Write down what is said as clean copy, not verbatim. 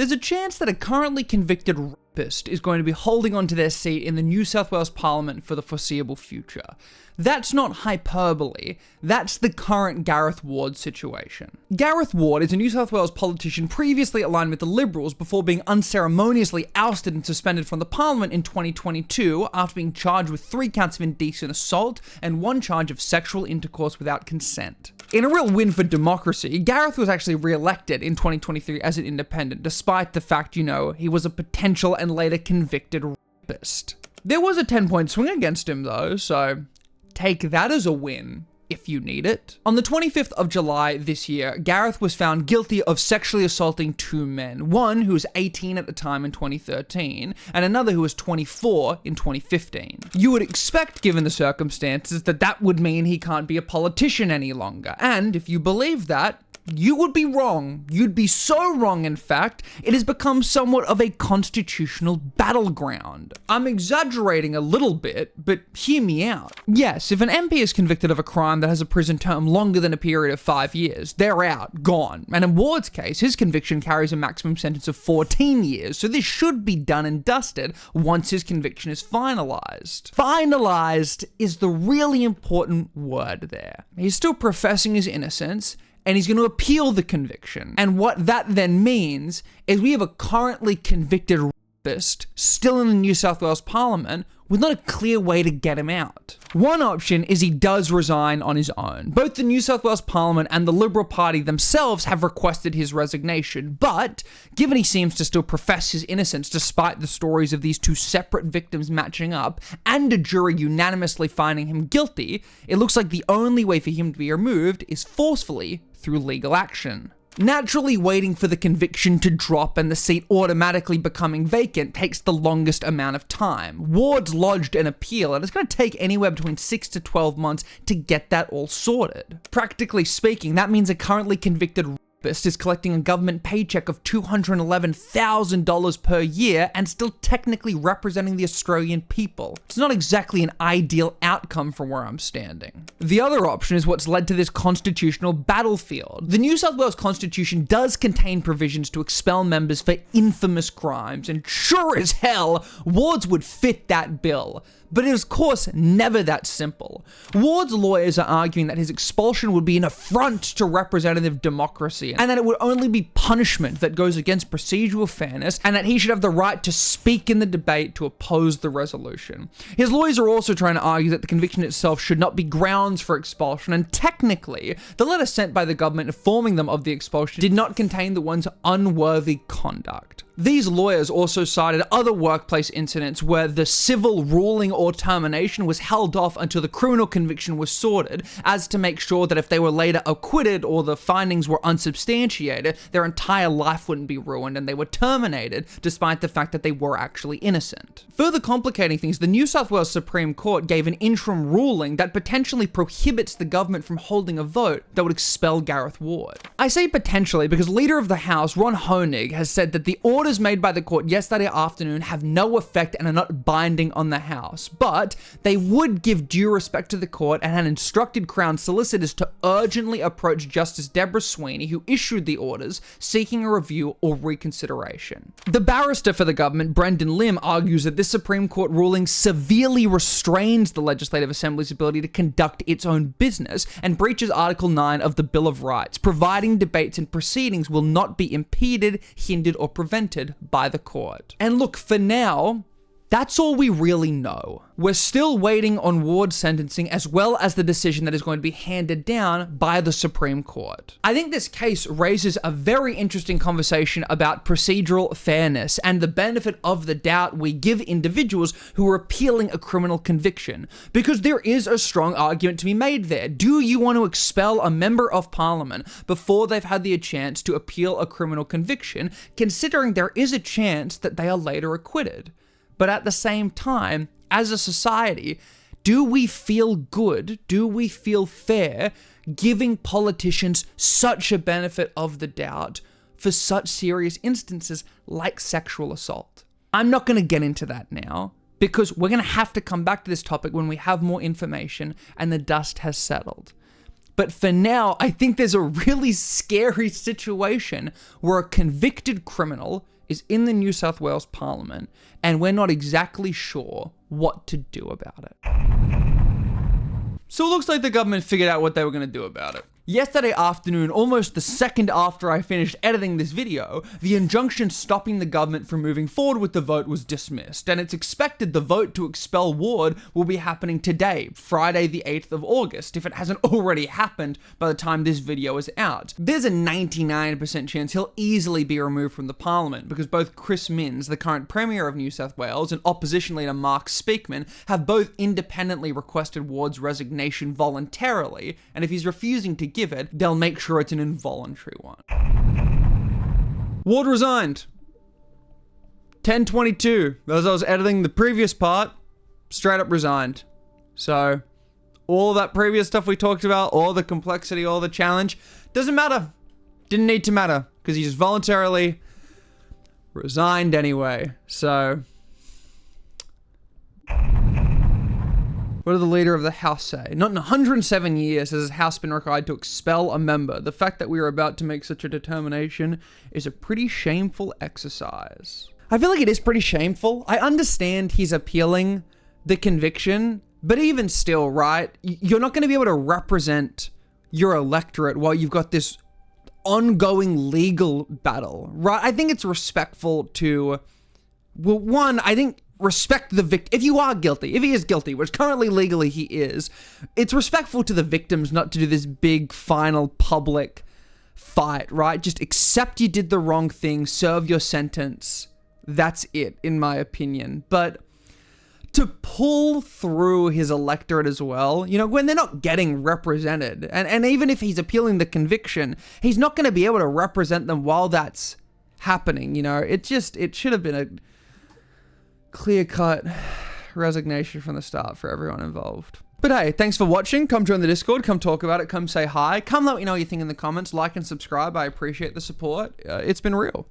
There's a chance that a currently convicted rapist is going to be holding onto their seat in the New South Wales Parliament for the foreseeable future. That's not hyperbole, that's the current Gareth Ward situation. Gareth Ward is a New South Wales politician previously aligned with the Liberals before being unceremoniously ousted and suspended from the Parliament in 2022 after being charged with 3 counts of indecent assault and 1 charge of sexual intercourse without consent. In a real win for democracy, Gareth was actually re-elected in 2023 as an independent, despite the fact, he was a potential and later convicted rapist. There was a 10-point swing against him though, so take that as a win, if you need it. On the 25th of July this year, Gareth was found guilty of sexually assaulting 2 men, one who was 18 at the time in 2013, and another who was 24 in 2015. You would expect, given the circumstances, that would mean he can't be a politician any longer, and if you believe that, you would be wrong. You'd be so wrong, in fact, it has become somewhat of a constitutional battleground. I'm exaggerating a little bit, but hear me out. Yes, if an MP is convicted of a crime that has a prison term longer than a period of 5 years, they're out, gone. And in Ward's case, his conviction carries a maximum sentence of 14 years, so this should be done and dusted once his conviction is finalised. Finalised is the really important word there. He's still professing his innocence, and he's going to appeal the conviction. And what that then means is we have a currently convicted rapist still in the New South Wales Parliament with not a clear way to get him out. One option is he does resign on his own. Both the New South Wales Parliament and the Liberal Party themselves have requested his resignation, but given he seems to still profess his innocence despite the stories of these 2 separate victims matching up and a jury unanimously finding him guilty, it looks like the only way for him to be removed is forcefully through legal action. Naturally, waiting for the conviction to drop and the seat automatically becoming vacant takes the longest amount of time. Ward's lodged an appeal, and it's going to take anywhere between 6 to 12 months to get that all sorted. Practically speaking, that means a currently convicted rapist is collecting a government paycheck of $211,000 per year and still technically representing the Australian people. It's not exactly an ideal outcome from where I'm standing. The other option is what's led to this constitutional battlefield. The New South Wales Constitution does contain provisions to expel members for infamous crimes, and sure as hell, Ward's would fit that bill. But it is, of course, never that simple. Ward's lawyers are arguing that his expulsion would be an affront to representative democracy, and that it would only be punishment that goes against procedural fairness, and that he should have the right to speak in the debate to oppose the resolution. His lawyers are also trying to argue that the conviction itself should not be grounds for expulsion, and technically, the letter sent by the government informing them of the expulsion did not contain the one's unworthy conduct. These lawyers also cited other workplace incidents where the civil ruling or termination was held off until the criminal conviction was sorted, as to make sure that if they were later acquitted or the findings were unsubstantiated, their entire life wouldn't be ruined and they were terminated despite the fact that they were actually innocent. Further complicating things, the New South Wales Supreme Court gave an interim ruling that potentially prohibits the government from holding a vote that would expel Gareth Ward. I say potentially because Leader of the House, Ron Hoenig, has said that the orders made by the court yesterday afternoon have no effect and are not binding on the House, but they would give due respect to the court and had instructed Crown solicitors to urgently approach Justice Deborah Sweeney, who issued the orders, seeking a review or reconsideration. The barrister for the government, Brendan Lim, argues that this Supreme Court ruling severely restrains the Legislative Assembly's ability to conduct its own business and breaches Article 9 of the Bill of Rights, providing debates and proceedings will not be impeded, hindered, or prevented by the court. And look, for now, that's all we really know. We're still waiting on Ward's sentencing as well as the decision that is going to be handed down by the Supreme Court. I think this case raises a very interesting conversation about procedural fairness and the benefit of the doubt we give individuals who are appealing a criminal conviction, because there is a strong argument to be made there. Do you want to expel a member of parliament before they've had the chance to appeal a criminal conviction, considering there is a chance that they are later acquitted? But at the same time, as a society, do we feel good? Do we feel fair giving politicians such a benefit of the doubt for such serious instances like sexual assault? I'm not going to get into that now, because we're going to have to come back to this topic when we have more information and the dust has settled. But for now, I think there's a really scary situation where a convicted criminal is in the New South Wales Parliament and we're not exactly sure what to do about it. So it looks like the government figured out what they were going to do about it. Yesterday afternoon, almost the second after I finished editing this video, the injunction stopping the government from moving forward with the vote was dismissed, and it's expected the vote to expel Ward will be happening today, Friday the 8th of August, if it hasn't already happened by the time this video is out. There's a 99% chance he'll easily be removed from the Parliament, because both Chris Minns, the current Premier of New South Wales, and opposition leader Mark Speakman have both independently requested Ward's resignation voluntarily, and if he's refusing to give it, they'll make sure it's an involuntary one. Ward resigned. 10:22. As I was editing the previous part, straight up resigned. So, all that previous stuff we talked about, all the complexity, all the challenge, doesn't matter. Didn't need to matter, because he just voluntarily resigned anyway. So, what did the leader of the House say? Not in 107 years has his House been required to expel a member. The fact that we are about to make such a determination is a pretty shameful exercise. I feel like it is pretty shameful. I understand he's appealing the conviction, but even still, right? You're not going to be able to represent your electorate while you've got this ongoing legal battle, right? I think it's respectful to, well, one, I think respect the victim. If you are guilty, if he is guilty, which currently legally he is, it's respectful to the victims not to do this big final public fight, right? Just accept you did the wrong thing, serve your sentence. That's it, in my opinion. But to pull through his electorate as well, you know, when they're not getting represented, and even if he's appealing the conviction, he's not going to be able to represent them while that's happening, you know? It should have been a clear-cut resignation from the start for everyone involved. But hey, thanks for watching. Come join the Discord, come talk about it, come say hi, come let me know what you think in the comments, like and subscribe. I appreciate the support. It's been real.